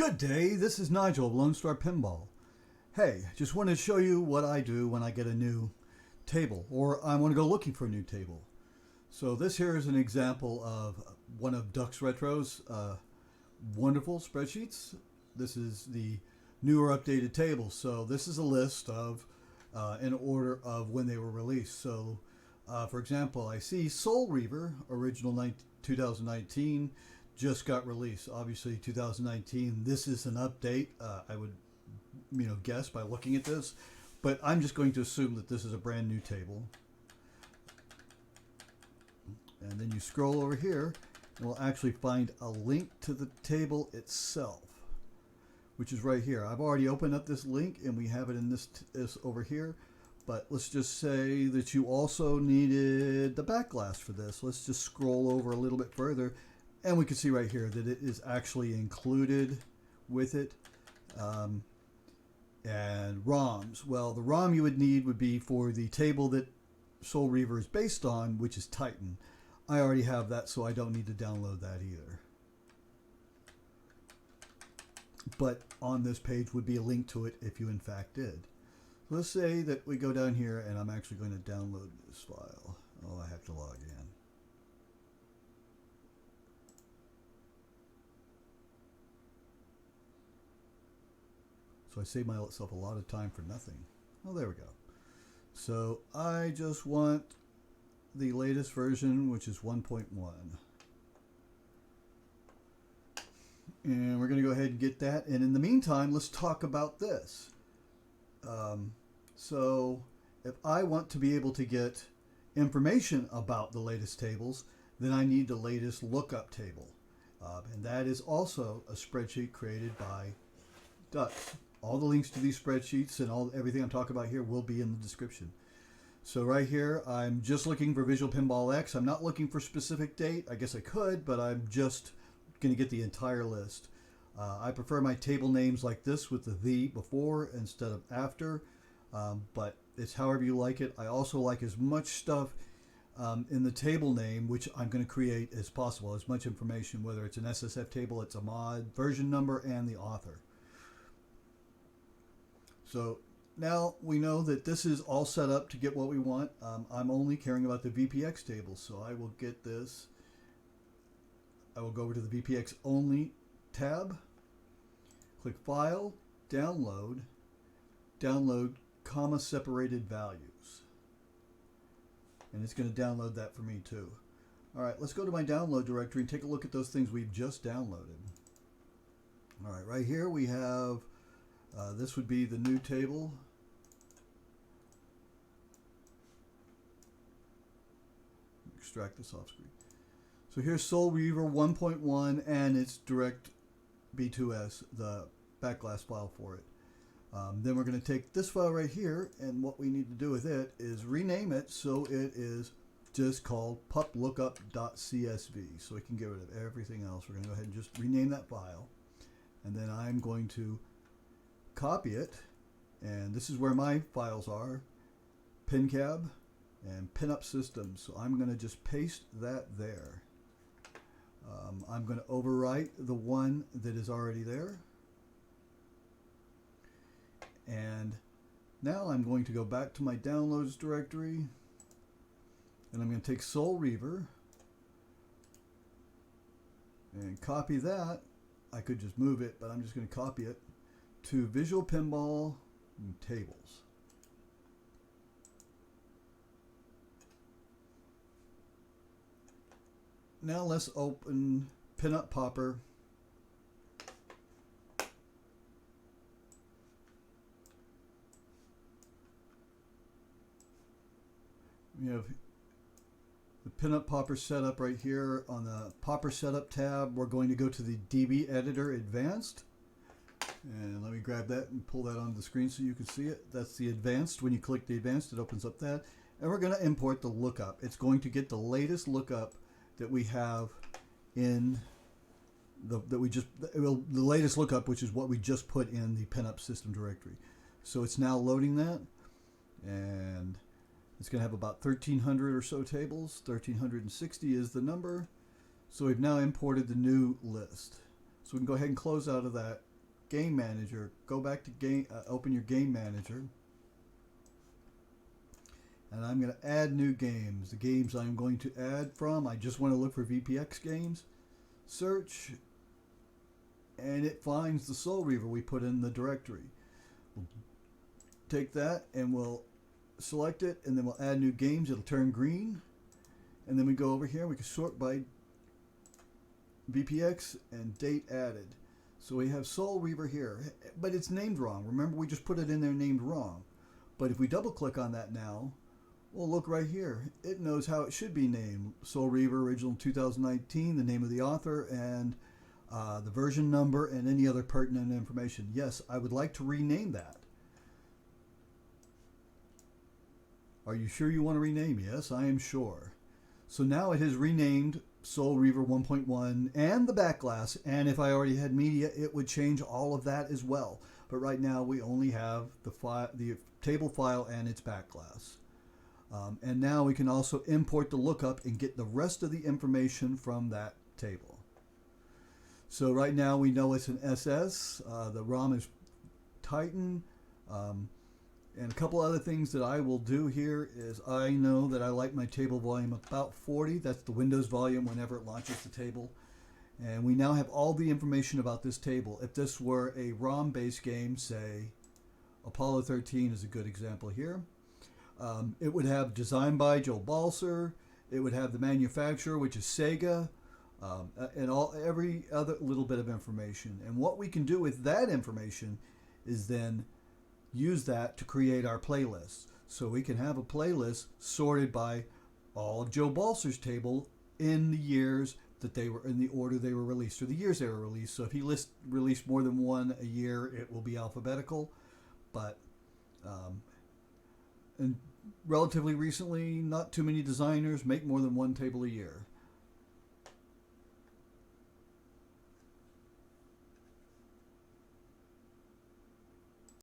Good day, this is Nigel of Lone Star Pinball. Hey, just wanted to show you what I do when I get a new table or I want to go looking for a new table. So this here is an example of one of Duck's Retro's wonderful spreadsheets. This is the newer updated tables. So this is a list of in order of when they were released. So for example, I see Soul Reaver, original 2019, just got released. Obviously 2019, this is an update. I would guess by looking at this, but I'm just going to assume that this is a brand new table. And then you scroll over here and we'll actually find a link to the table itself, which is right here. I've already opened up this link and we have it in this over here, but let's just say that you also needed the back glass for this. Let's just scroll over a little bit further and we can see right here that it is actually included with it. And ROMs. Well, the ROM you would need would be for the table that Soul Reaver is based on, which is Titan. I already have that, so I don't need to download that either. But on this page would be a link to it if you in fact did. Let's say that we go down here and I'm actually going to download this file. Oh, I have to log in. So I saved myself a lot of time for nothing. Oh, there we go. So I just want the latest version, which is 1.1. And we're going to go ahead and get that. And in the meantime, let's talk about this. So if I want to be able to get information about the latest tables, then I need the latest lookup table. And that is also a spreadsheet created by Duck. All the links to these spreadsheets and everything I'm talking about here will be in the description. So right here, I'm just looking for Visual Pinball X. I'm not looking for specific date. I guess I could, but I'm just going to get the entire list. I prefer my table names like this with the before instead of after, but it's however you like it. I also like as much stuff in the table name, which I'm going to create as possible, as much information, whether it's an SSF table, it's a mod, version number, and the author. So now we know that this is all set up to get what we want. I'm only caring about the VPX table, so I will get this. I will go over to the VPX only tab, click File, Download, Download comma separated values. And it's going to download that for me too. All right, let's go to my download directory and take a look at those things we've just downloaded. All right, right here we have this would be the new table. Extract this off screen. So here's Soul Reaver 1.1 and its direct B2S, the backglass file for it. Then we're going to take this file right here, and what we need to do with it is rename it so it is just called puplookup.csv. So we can get rid of everything else. We're going to go ahead and just rename that file. And then I'm going to copy it, and this is where my files are, PinCab and Pinup Systems. So I'm going to just paste that there. I'm going to overwrite the one that is already there. And now I'm going to go back to my downloads directory, and I'm going to take Soul Reaver and copy that. I could just move it, but I'm just going to copy it to Visual Pinball Tables. Now let's open Pinup Popper. We have the Pinup Popper setup right here. On the Popper Setup tab, we're going to go to the DB Editor Advanced. And let me grab that and pull that onto the screen so you can see it. That's the Advanced. When you click the Advanced, it opens up that. And we're going to import the lookup. It's going to get the latest lookup that we have in the latest lookup, which is what we just put in the Pinup system directory. So it's now loading that, and it's going to have about 1,300 or so tables. 1,360 is the number. So we've now imported the new list. So we can go ahead and close out of that Game Manager, go back to open your Game Manager, and I'm going to add new games. The games I'm going to add from, I just want to look for VPX games, search, and it finds the Soul Reaver we put in the directory. We'll take that and we'll select it, and then we'll add new games. It'll turn green, and then we go over here, we can sort by VPX and date added. So we have Soul Reaver here, but it's named wrong. Remember, we just put it in there named wrong. But if we double click on that now, well, look right here. It knows how it should be named. Soul Reaver original 2019, the name of the author, and the version number, and any other pertinent information. Yes, I would like to rename that. Are you sure you want to rename? Yes, I am sure. So now it has renamed Soul Reaver 1.1 and the back glass, and if I already had media, it would change all of that as well. But right now we only have the table file and its back glass. And now we can also import the lookup and get the rest of the information from that table. So right now we know it's an SS. The ROM is Titan. And a couple other things that I will do here is I know that I like my table volume about 40. That's the Windows volume whenever it launches the table. And we now have all the information about this table. If this were a ROM-based game, say Apollo 13 is a good example here, it would have designed by Joe Balser. It would have the manufacturer, which is Sega, and every other little bit of information. And what we can do with that information is then use that to create our playlists. So we can have a playlist sorted by all of Joe Balser's table in the years that they were, in the order they were released, or the years they were released. So if he released more than one a year, it will be alphabetical. But and relatively recently, not too many designers make more than one table a year.